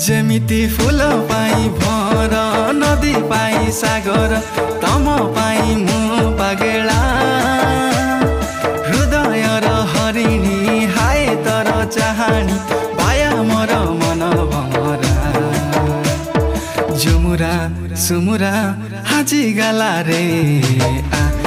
जेमिति फूल पाई भर नदी पाई सागर तम पाई मु पागेला हृदय र हरिणी हाय तर चाहनी पाया मोर मन भमरा जुमुरा सुमुरा हाजी गाला रे आ